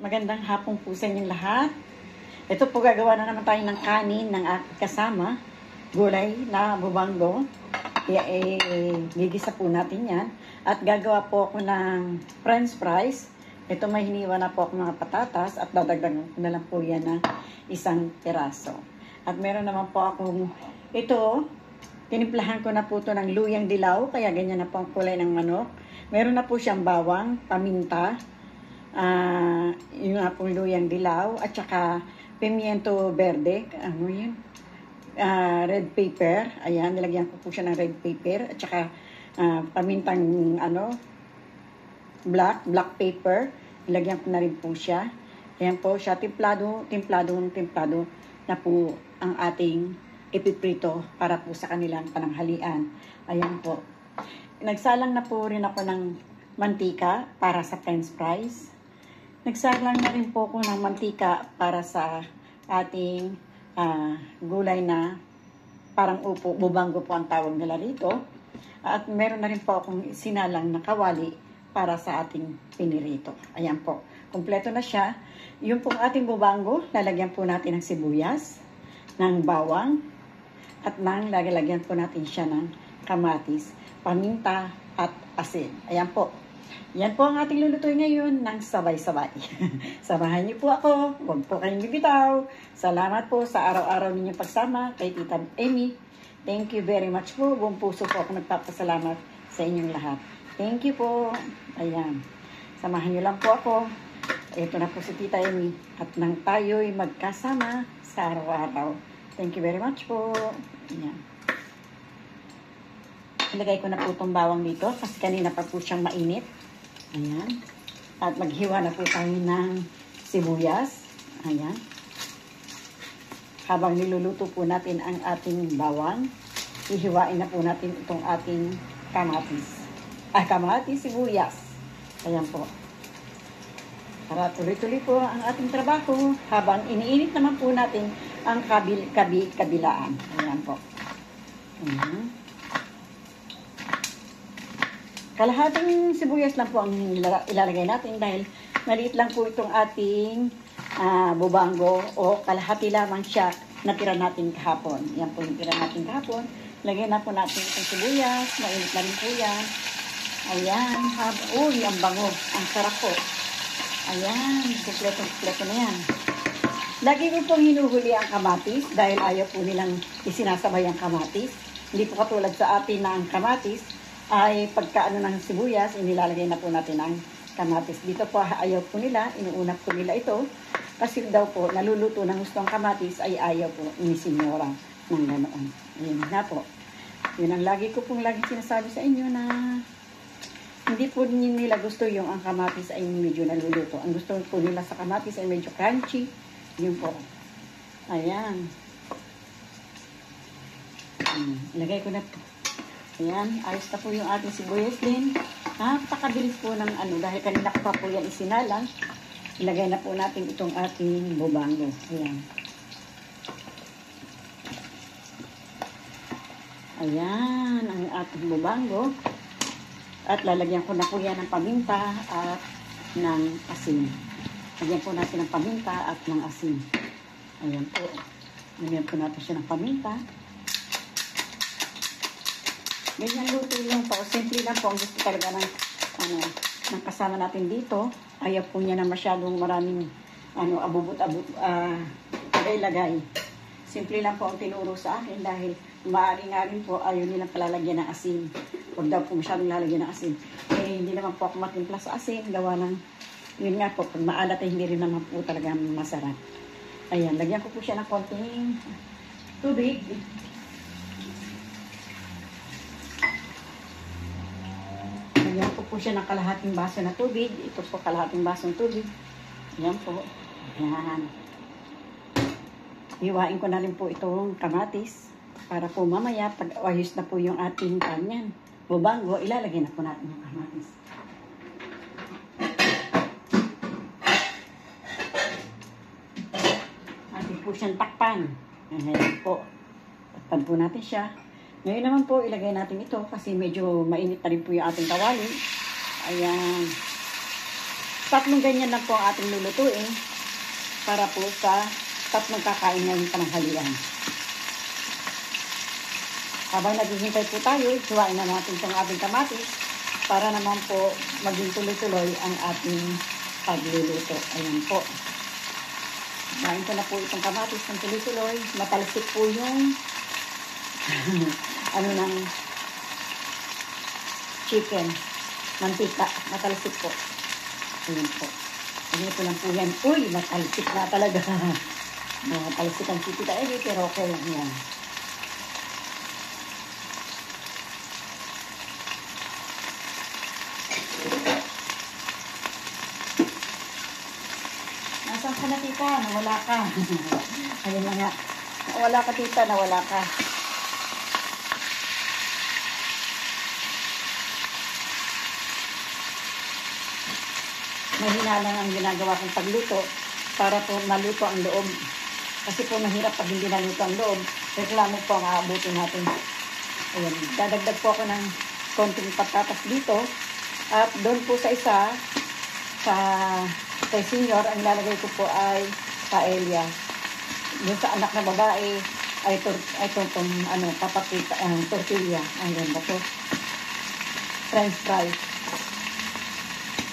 Magandang hapon po sa inyong lahat. Ito po, gagawa na naman tayo ng kanin ng aking kasama. Gulay na bubanggo. Gigisa po natin yan. At gagawa po ako ng french fries. Ito, may hiniwa na po ako mga patatas at dadagdagan ko na lang po yan ng isang piraso. At meron naman po akong ito, tinimplahan ko na po ito ng luyang dilaw, kaya ganyan na po ang kulay ng manok. Meron na po siyang bawang, paminta, yung nga pong luyang dilaw, at saka pimiento verde, ano yun? Red pepper, ayan, nilagyan ko po siya ng red pepper, at saka pamintang black pepper, nilagyan ko na rin po siya. Ayan po siya, templado na po ang ating ipiprito para po sa kanilang pananghalian. Ayan po. Nagsalang na po rin ako ng mantika para sa french fries. Nagsalang na rin po ako ng mantika para sa ating gulay na parang upo, bubanggo po ang tawag nila rito. At meron na rin po akong sinalang na kawali para sa ating pinirito. Ayan po. Kompleto na siya. Yung pong ating bubanggo, lalagyan po natin ng sibuyas, ng bawang, at lalagyan po natin siya ng kamatis, paminta, at asin. Ayan po. Yan po ang ating lulutuin ngayon ng sabay-sabay. Samahan niyo po ako. Huwag po kayong bibitaw. Salamat po sa araw-araw ninyong pagsama kay Tita Amy. Thank you very much po. Buong puso po ako nagpapasalamat sa inyong lahat. Thank you po. Ayan. Samahan niyo lang po ako. Ito na po si Tita Amy. At nang tayo'y magkasama sa araw-araw. Thank you very much po. Ayan. Ilagay ko na po itong bawang dito kasi kanina pa po siyang mainit. Ayan. At maghiwa na po tayo ng sibuyas. Ayan. Habang niluluto po natin ang ating bawang, ihiwain na po natin itong ating kamatis. Kamatis, sibuyas. Ayan po. Para tuloy-tuloy po ang ating trabaho habang iniinit naman po natin ang kabilaan. Ayan po. Ayan. Kalahating sibuyas lang po ang ilalagay natin dahil maliit lang po itong ating bubanggo o kalahati lamang siya na tira natin kahapon. Yan po yung tira natin kahapon. Lagyan na po natin itong sibuyas. Mainit na rin po yan. Ayan. Uy, ang bango. Ang sarap po. Ayan. Kompleto na yan. Lagi ko pong hinuhuli ang kamatis dahil ayaw po nilang isinasabay ang kamatis. Hindi po katulad sa atin na ang kamatis ay pagkaano ng sibuyas, inilalagay na po natin ang kamatis. Dito po ayaw po nila, inuuna po nila ito. Kasi daw po, naluluto ng gustong kamatis ay ayaw po ni Senyora ng ganoon. Ayun na po. Yun ang lagi ko pong lagi sinasabi sa inyo na hindi po nila gusto yung ang kamatis ay medyo naluluto. Ang gusto po nila sa kamatis ay medyo crunchy. Yun po. Ayan. Ilagay ko na po. Ayan, ayos na po yung ating sibuyas din. Napakabilis po ng dahil kanina ko pa po yan isinalang. Ilagay na po natin itong ating bubanggo. Ayan. Ayan, ang ating bubanggo. At lalagyan ko na po yan ng paminta at ng asin. Lagyan po natin ng paminta at ng asin. Ayan po. Lagyan po natin siya ng paminta. Ganyan luto lang po. Simple lang po. Ang gusto talaga ng kasama natin dito. Ayaw po niya na masyadong maraming abubot-abot lagay-lagay. Simple lang po ang tinuro sa akin dahil maaari nga rin po ayaw nilang palalagyan ng asin. Huwag daw po masyadong lalagyan ng asin. Hindi naman po ako matimpla sa asin. Gawa ng, yun nga po, pag maalat ay hindi rin naman po talaga masarap. Ayan, lagyan ko po siya ng konting tubig. Lagyan ko po siya ng kalahating baso na tubig. Ito po kalahating baso ng tubig. Ayan po. Ayan. Hiwain ko na rin po itong kamatis. Para po mamaya, pag ayos na po yung ating kanyan, bubanggo, ilalagay na po natin yung kamatis. Atin po siyang takpan. Ayan po. Takpan po natin siya. Ngayon naman po, ilagay natin ito kasi medyo mainit na rin po yung ating kawali. Ayan. Tatlong ganyan lang po ang ating lulutuin para po sa tatlong kakain ngayong pananghalian. Habang naghihintay po tayo, hiwain na natin itong ating kamatis para naman po maging tuloy-tuloy ang ating pagluluto. Ayan po. Hiwain ko na po itong kamatis ng tuloy-tuloy. Matalsik po yung ng chicken. Mantika. Matalsik po. Ayan po. Ayan po lang po yan. Uy, matalsik na talaga. Matalsik ang chipita. Pero okay lang yan. Nasaan ka na, tita? Nawala ka. Ayun na nga. Nawala ka, tita. Nawala ka. Mahina lang ang ginagawa kong pagluto para po maluto ang loob. Kasi po mahirap pag hindi naluto ang loob. Reklamo po ang aabutin natin. Ayan. Dadagdag po ako ng konting patatas dito. At doon po sa isa, kay senior, ang lalagay ko po ay paella. Doon sa anak na babae, ay tortilla. Ayan ba po? French fries.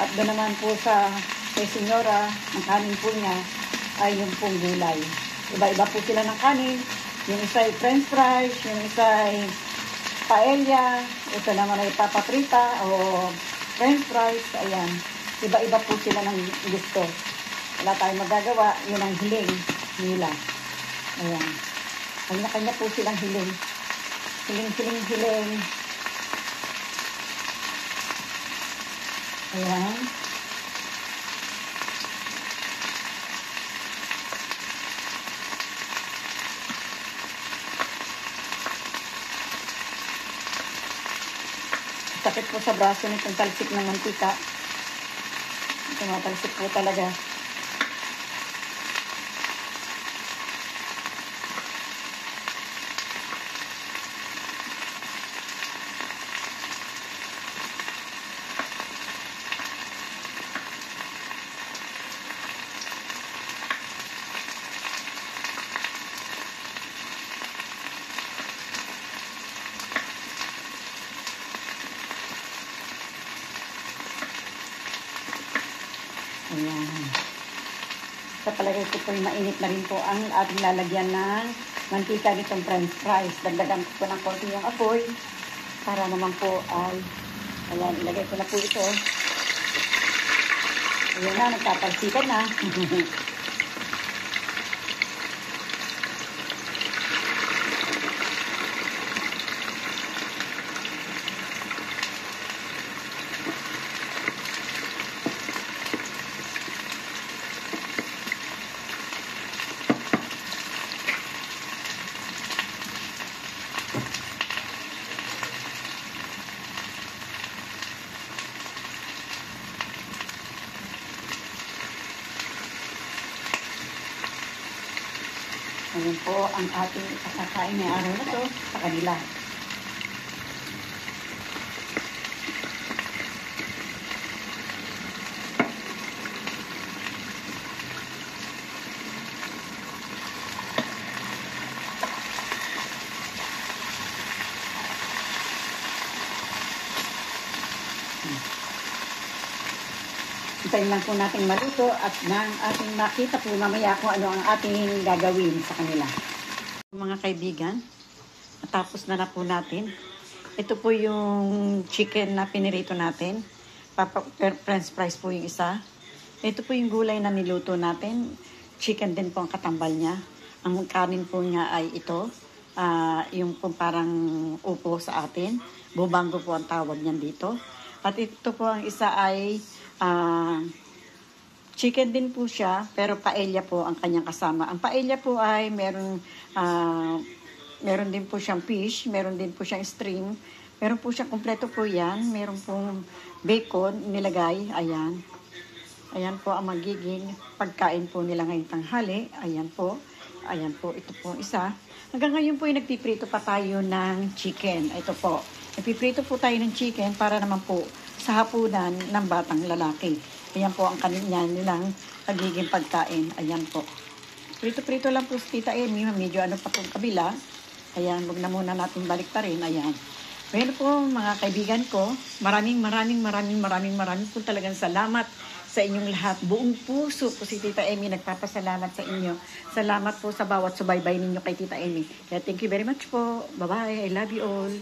At doon naman po kay senyora, ang kanin po niya ay yung pong gulay. Iba-iba po sila ng kanin. Yung isa ay french fries, yung isa ay paella, ito naman ay papaprita o french fries. Ayan. Iba-iba po sila ng gusto. Wala tayong magagawa. Yun ang hiling nila. Ayan. Kanya-kanya po silang hiling. Hiling. Ayan. Sakit po sa braso nitong talsik ng mantika. Tumatalsik po talaga. Ayan. Sa palagay ko po mainit na rin po ang ating lalagyan ng mantika nitong french fries. Dagdagan ko po ng konti yung apoy para naman po ay ayan, ilagay ko na po ito. Ayan na, nagtatalsikan na. Ayan po ang ating ikakakain na araw na to sa kanila. Hintayin lang po natin maluto at nang ating makita po mamaya kung ano ang ating gagawin sa kanila. Mga kaibigan, natapos na po natin. Ito po yung chicken na pinirito natin. French fries po yung isa. Ito po yung gulay na niluto natin. Chicken din po ang katambal niya. Ang kanin po niya ay ito. Yung po parang upo sa atin. Bubanggo po ang tawag niyan dito. At ito po ang isa ay chicken din po siya, pero paella po ang kanyang kasama. Ang paella po ay meron din po siyang fish, meron din po siyang stream, meron po siyang kumpleto po yan, meron pong bacon nilagay, ayan. Ayan po ang magiging pagkain po nila ngayong tanghali. Ayan po, ito po isa. Hanggang ngayon po ay nagpiprito pa tayo ng chicken. Ito po, nagpiprito po tayo ng chicken para naman po sa hapunan ng batang lalaki. Ayan po ang nilang pagiging pagkain. Ayan po. Prito-prito lang po si Tita Amy. Medyo ano pa po kabila. Ayan, wag na muna natin balik pa rin. Ayan. Well po, mga kaibigan ko, maraming po talagang salamat sa inyong lahat. Buong puso po si Tita Amy nagpapasalamat sa inyo. Salamat po sa bawat subaybay ninyo kay Tita Amy. Kaya thank you very much po. Bye-bye. I love you all.